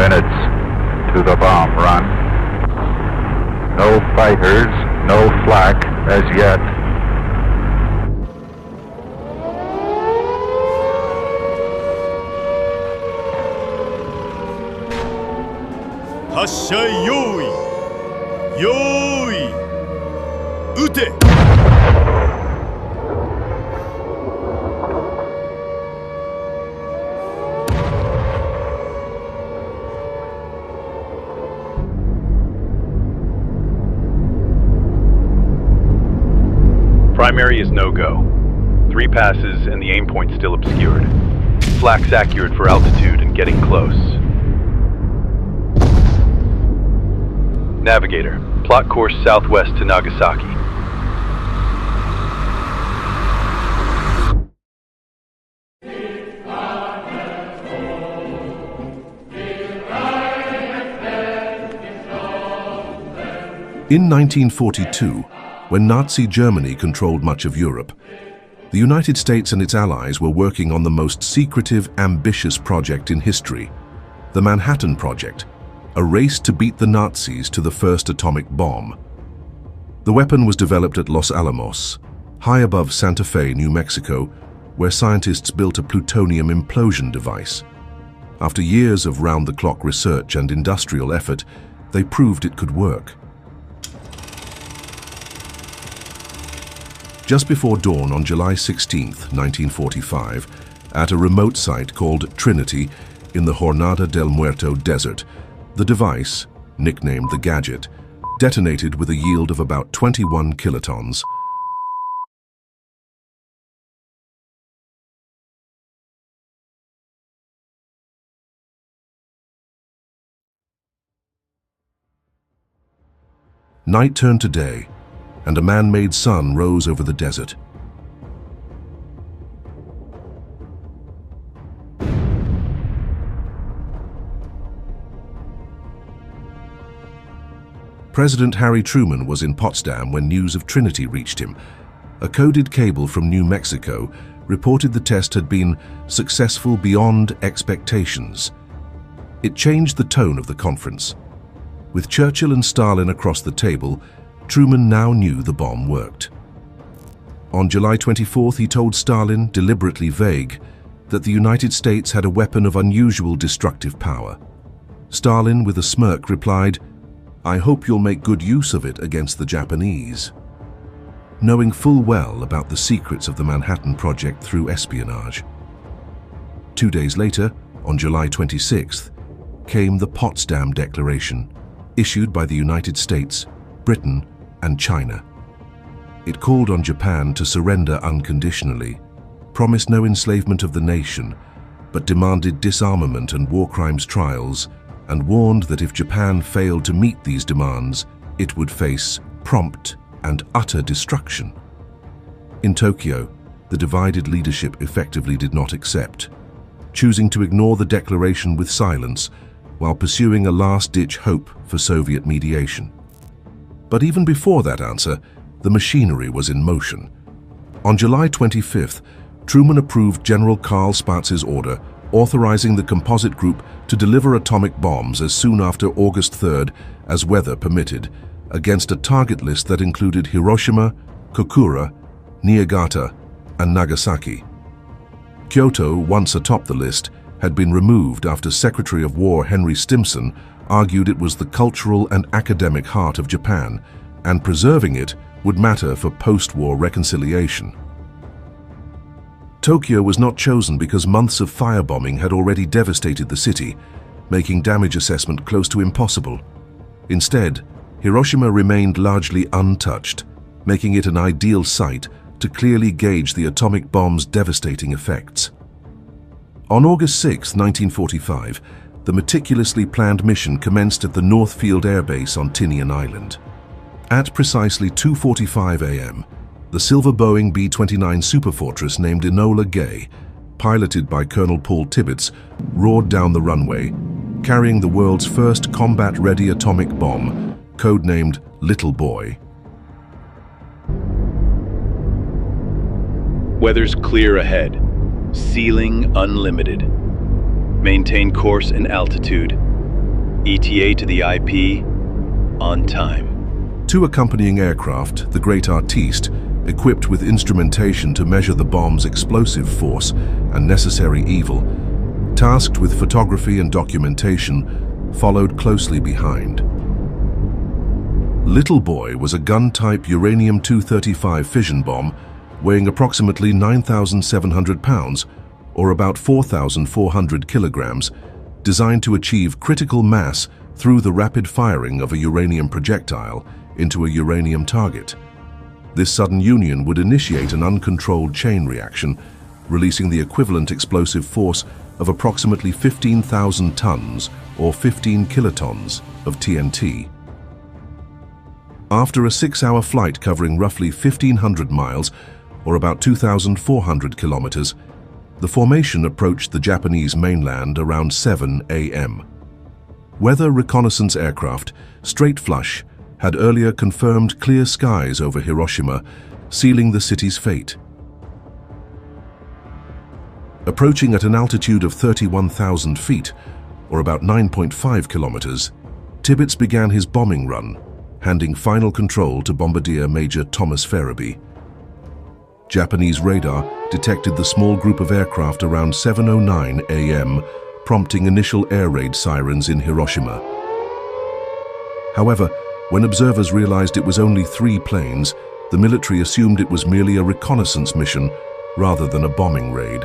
minutes to the bomb run. No fighters, no flak as yet. Hasha yoi! Yoi! Ute! Primary is no-go. 3 passes and the aim point still obscured. Flak's accurate for altitude and getting close. Navigator, plot course southwest to Nagasaki. In 1942, when Nazi Germany controlled much of Europe, the United States and its allies were working on the most secretive, ambitious project in history, the Manhattan Project, a race to beat the Nazis to the first atomic bomb. The weapon was developed at Los Alamos, high above Santa Fe, New Mexico, where scientists built a plutonium implosion device. After years of round-the-clock research and industrial effort, they proved it could work. Just before dawn on July 16, 1945, at a remote site called Trinity in the Jornada del Muerto desert, the device, nicknamed the Gadget, detonated with a yield of about 21 kilotons. Night turned to day, and a man-made sun rose over the desert. President Harry Truman was in Potsdam when news of Trinity reached him. A coded cable from New Mexico reported the test had been successful beyond expectations. It changed the tone of the conference. With Churchill and Stalin across the table, Truman now knew the bomb worked. On July 24th, he told Stalin, deliberately vague, that the United States had a weapon of unusual destructive power. Stalin, with a smirk, replied, "I hope you'll make good use of it against the Japanese," knowing full well about the secrets of the Manhattan Project through espionage. 2 days later, on July 26th, came the Potsdam Declaration, issued by the United States, Britain, and China. It called on Japan to surrender unconditionally, promised no enslavement of the nation, but demanded disarmament and war crimes trials, and warned that if Japan failed to meet these demands, it would face prompt and utter destruction. In Tokyo, the divided leadership effectively did not accept, choosing to ignore the declaration with silence while pursuing a last-ditch hope for Soviet mediation. But even before that answer, the machinery was in motion. On July 25th, Truman approved General Karl Spatz's order authorizing the composite group to deliver atomic bombs as soon after August 3rd as weather permitted, against a target list that included Hiroshima, Kokura, Niigata, and Nagasaki. Kyoto, once atop the list, had been removed after Secretary of War Henry Stimson argued it was the cultural and academic heart of Japan, and preserving it would matter for post-war reconciliation. Tokyo was not chosen because months of firebombing had already devastated the city, making damage assessment close to impossible. Instead, Hiroshima remained largely untouched, making it an ideal site to clearly gauge the atomic bomb's devastating effects. On August 6, 1945, the meticulously planned mission commenced at the Northfield Air Base on Tinian Island. At precisely 2:45 a.m., the silver Boeing B-29 Superfortress named Enola Gay, piloted by Colonel Paul Tibbets, roared down the runway, carrying the world's first combat-ready atomic bomb, codenamed Little Boy. Weather's clear ahead. Ceiling unlimited. Maintain course and altitude. ETA to the IP on time. Two accompanying aircraft, the Great Artiste, equipped with instrumentation to measure the bomb's explosive force and necessary evil, tasked with photography and documentation, followed closely behind. Little Boy was a gun-type uranium-235 fission bomb weighing approximately 9,700 pounds, or about 4,400 kilograms, designed to achieve critical mass through the rapid firing of a uranium projectile into a uranium target. This sudden union would initiate an uncontrolled chain reaction, releasing the equivalent explosive force of approximately 15,000 tons or 15 kilotons of TNT. After a 6-hour flight covering roughly 1,500 miles, or about 2,400 kilometers, the formation approached the Japanese mainland around 7 a.m. Weather reconnaissance aircraft, Straight Flush, had earlier confirmed clear skies over Hiroshima, sealing the city's fate. Approaching at an altitude of 31,000 feet, or about 9.5 kilometers, Tibbets began his bombing run, handing final control to Bombardier Major Thomas Farabee. Japanese radar detected the small group of aircraft around 7:09 a.m., prompting initial air raid sirens in Hiroshima. However, when observers realized it was only 3 planes, the military assumed it was merely a reconnaissance mission rather than a bombing raid.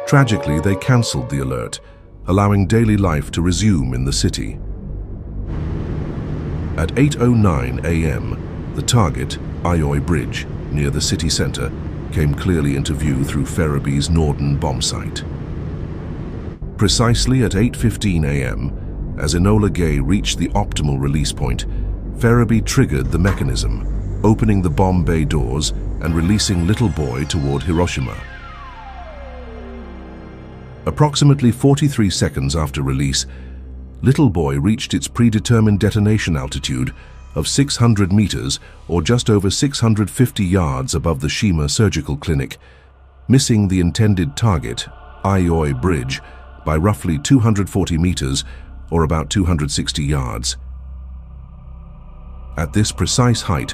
Tragically, they cancelled the alert, allowing daily life to resume in the city. At 8:09 a.m., the target, Aoi Bridge, near the city center, came clearly into view through Farabee's Norden bomb site. Precisely at 8:15 a.m., as Enola Gay reached the optimal release point, Farabee triggered the mechanism, opening the bomb bay doors and releasing Little Boy toward Hiroshima. Approximately 43 seconds after release, Little Boy reached its predetermined detonation altitude of 600 meters, or just over 650 yards above the Shima Surgical Clinic, missing the intended target, Aoi Bridge, by roughly 240 meters, or about 260 yards. At this precise height,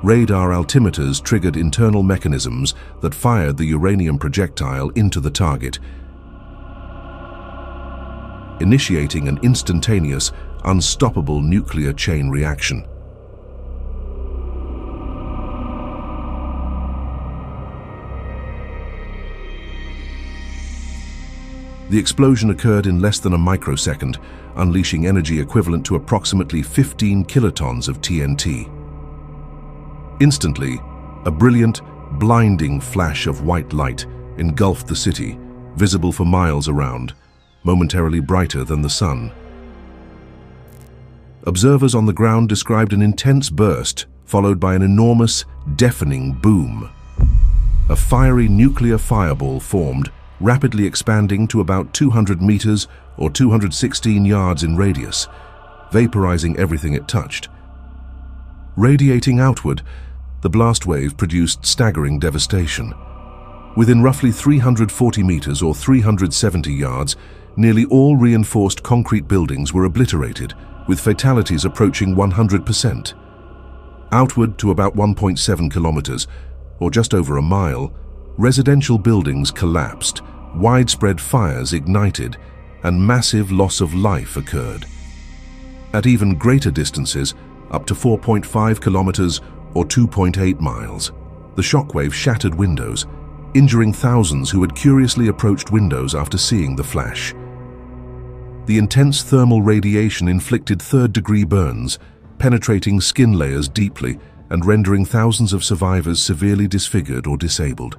radar altimeters triggered internal mechanisms that fired the uranium projectile into the target, initiating an instantaneous, unstoppable nuclear chain reaction. The explosion occurred in less than a microsecond, unleashing energy equivalent to approximately 15 kilotons of TNT. Instantly, a brilliant, blinding flash of white light engulfed the city, visible for miles around, momentarily brighter than the sun. Observers on the ground described an intense burst, followed by an enormous, deafening boom. A fiery nuclear fireball formed, rapidly expanding to about 200 meters or 216 yards in radius, vaporizing everything it touched. Radiating outward, the blast wave produced staggering devastation. Within roughly 340 meters or 370 yards, nearly all reinforced concrete buildings were obliterated, with fatalities approaching 100%. Outward to about 1.7 kilometers, or just over a mile, residential buildings collapsed, widespread fires ignited, and massive loss of life occurred. At even greater distances, up to 4.5 kilometers or 2.8 miles, the shockwave shattered windows, injuring thousands who had curiously approached windows after seeing the flash. The intense thermal radiation inflicted third-degree burns, penetrating skin layers deeply and rendering thousands of survivors severely disfigured or disabled.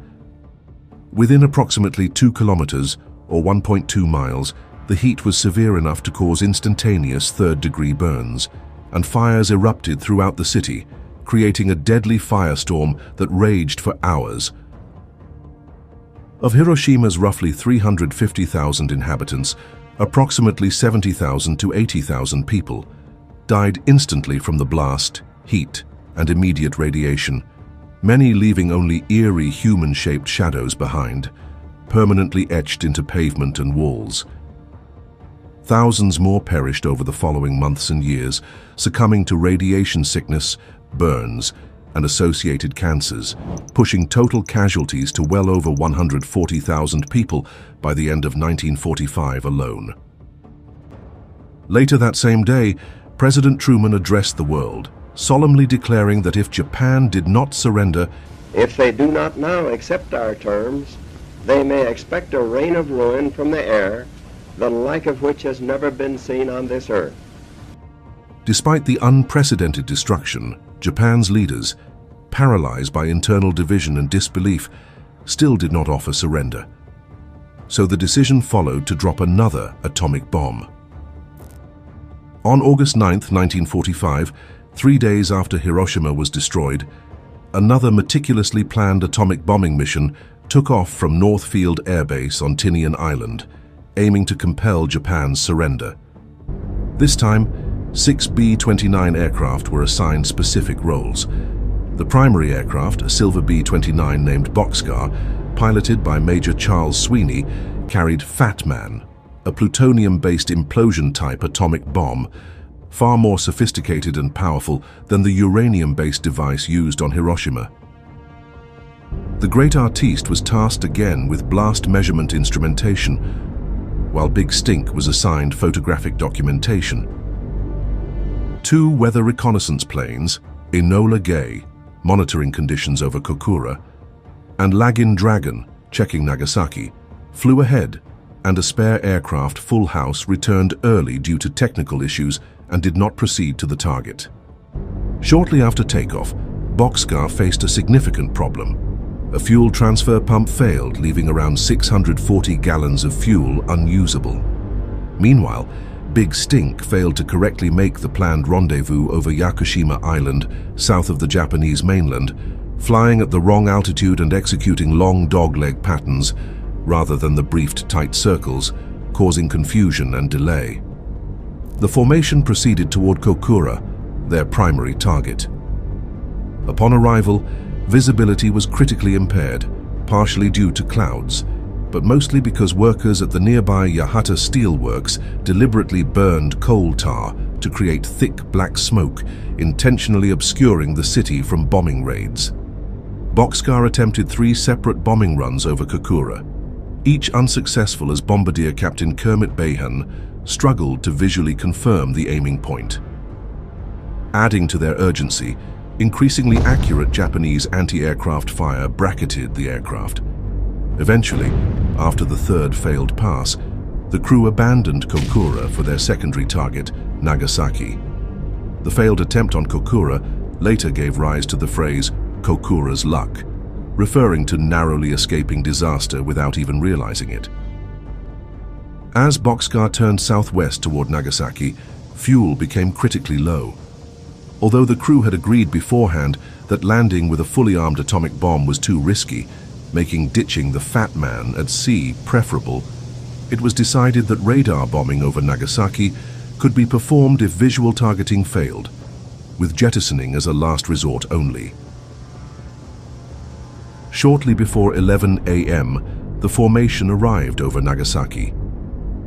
Within approximately 2 kilometers, or 1.2 miles, the heat was severe enough to cause instantaneous third-degree burns, and fires erupted throughout the city, creating a deadly firestorm that raged for hours. Of Hiroshima's roughly 350,000 inhabitants, approximately 70,000 to 80,000 people died instantly from the blast, heat, and immediate radiation, many leaving only eerie human-shaped shadows behind, permanently etched into pavement and walls. Thousands more perished over the following months and years, succumbing to radiation sickness, burns, and associated cancers, pushing total casualties to well over 140,000 people by the end of 1945 alone. Later that same day, President Truman addressed the world, solemnly declaring that if Japan did not surrender, if they do not now accept our terms, they may expect a rain of ruin from the air, the like of which has never been seen on this earth. Despite the unprecedented destruction, Japan's leaders, paralyzed by internal division and disbelief, still did not offer surrender. So the decision followed to drop another atomic bomb. On August 9, 1945, 3 days after Hiroshima was destroyed, another meticulously planned atomic bombing mission took off from Northfield Air Base on Tinian Island, aiming to compel Japan's surrender. This time, 6 B-29 aircraft were assigned specific roles. The primary aircraft, a silver B-29 named Boxcar, piloted by Major Charles Sweeney, carried Fat Man, a plutonium-based implosion-type atomic bomb, far more sophisticated and powerful than the uranium-based device used on Hiroshima. The great artiste was tasked again with blast measurement instrumentation, while Big Stink was assigned photographic documentation. 2 weather reconnaissance planes, Enola Gay, monitoring conditions over Kokura, and Lagin Dragon, checking Nagasaki, flew ahead, and a spare aircraft Full House returned early due to technical issues and did not proceed to the target. Shortly after takeoff, Boxcar faced a significant problem. A fuel transfer pump failed, leaving around 640 gallons of fuel unusable. Meanwhile, Big Stink failed to correctly make the planned rendezvous over Yakushima Island, south of the Japanese mainland, flying at the wrong altitude and executing long dogleg patterns rather than the briefed tight circles, causing confusion and delay. The formation proceeded toward Kokura, their primary target. Upon arrival, visibility was critically impaired, partially due to clouds, but mostly because workers at the nearby Yahata Steelworks deliberately burned coal tar to create thick black smoke, intentionally obscuring the city from bombing raids. Boxcar attempted 3 separate bombing runs over Kokura, each unsuccessful as Bombardier Captain Kermit Bayhan struggled to visually confirm the aiming point. Adding to their urgency, increasingly accurate Japanese anti-aircraft fire bracketed the aircraft. Eventually, after the 3rd failed pass, the crew abandoned Kokura for their secondary target, Nagasaki. The failed attempt on Kokura later gave rise to the phrase Kokura's luck, referring to narrowly escaping disaster without even realizing it. As Boxcar turned southwest toward Nagasaki, fuel became critically low. Although the crew had agreed beforehand that landing with a fully armed atomic bomb was too risky, making ditching the Fat Man at sea preferable, it was decided that radar bombing over Nagasaki could be performed if visual targeting failed, with jettisoning as a last resort only. Shortly before 11 a.m., the formation arrived over Nagasaki.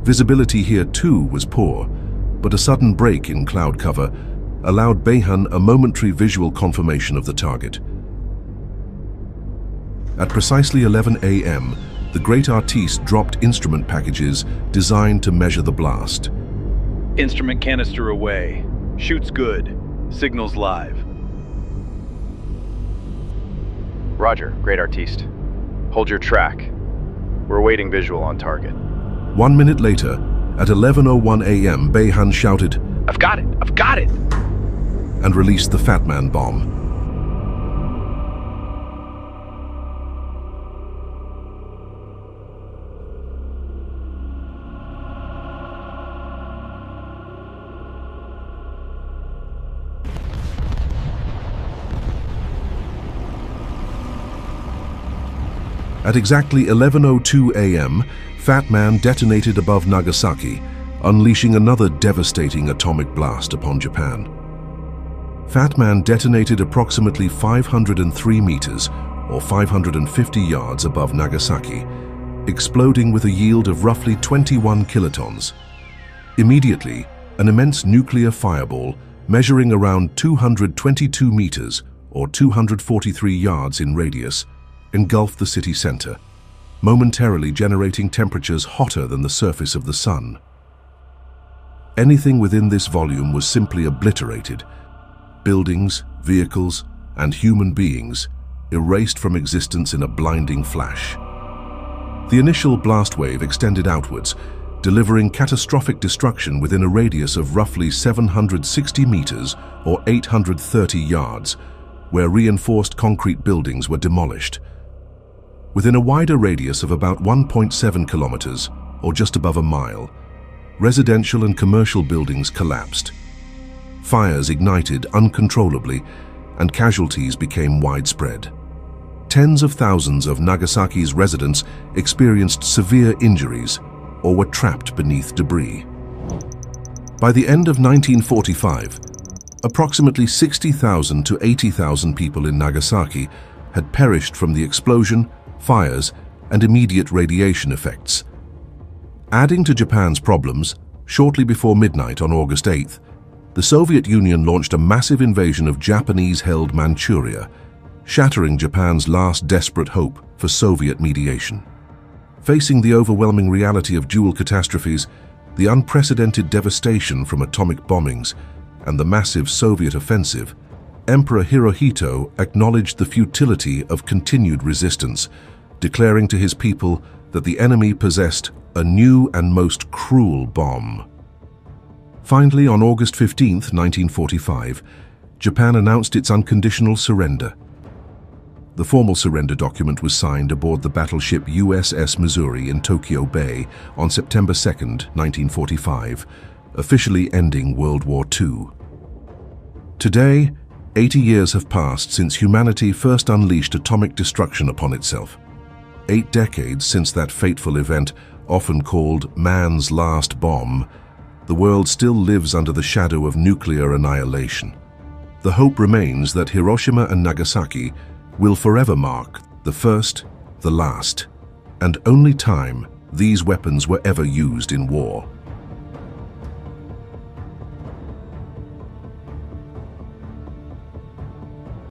Visibility here too was poor, but a sudden break in cloud cover allowed Bayhan a momentary visual confirmation of the target. At precisely 11 a.m., the great artiste dropped instrument packages designed to measure the blast. Instrument canister away. Shoots good. Signals live. Roger, great artiste. Hold your track. We're awaiting visual on target. 1 minute later, at 11:01 a.m., Bayhan shouted, I've got it! I've got it! and released the Fat Man bomb. At exactly 11:02 a.m., Fat Man detonated above Nagasaki, unleashing another devastating atomic blast upon Japan. Fat Man detonated approximately 503 meters, or 550 yards above Nagasaki, exploding with a yield of roughly 21 kilotons. Immediately, an immense nuclear fireball measuring around 222 meters or 243 yards in radius engulfed the city center, momentarily generating temperatures hotter than the surface of the sun. Anything within this volume was simply obliterated. Buildings, vehicles, and human beings erased from existence in a blinding flash. The initial blast wave extended outwards, delivering catastrophic destruction within a radius of roughly 760 meters or 830 yards, where reinforced concrete buildings were demolished. Within a wider radius of about 1.7 kilometers, or just above a mile, residential and commercial buildings collapsed. Fires ignited uncontrollably, and casualties became widespread. Tens of thousands of Nagasaki's residents experienced severe injuries or were trapped beneath debris. By the end of 1945, approximately 60,000 to 80,000 people in Nagasaki had perished from the explosion, fires, and immediate radiation effects. Adding to Japan's problems, shortly before midnight on August 8th, the Soviet Union launched a massive invasion of Japanese-held Manchuria, shattering Japan's last desperate hope for Soviet mediation. Facing the overwhelming reality of dual catastrophes, the unprecedented devastation from atomic bombings, and the massive Soviet offensive, Emperor Hirohito acknowledged the futility of continued resistance, declaring to his people that the enemy possessed a new and most cruel bomb. Finally, on August 15, 1945, Japan announced its unconditional surrender. The formal surrender document was signed aboard the battleship USS Missouri in Tokyo Bay on September 2, 1945, officially ending World War II. Today, 80 years have passed since humanity first unleashed atomic destruction upon itself. 8 decades since that fateful event, often called man's last bomb, the world still lives under the shadow of nuclear annihilation. The hope remains that Hiroshima and Nagasaki will forever mark the first, the last, and only time these weapons were ever used in war.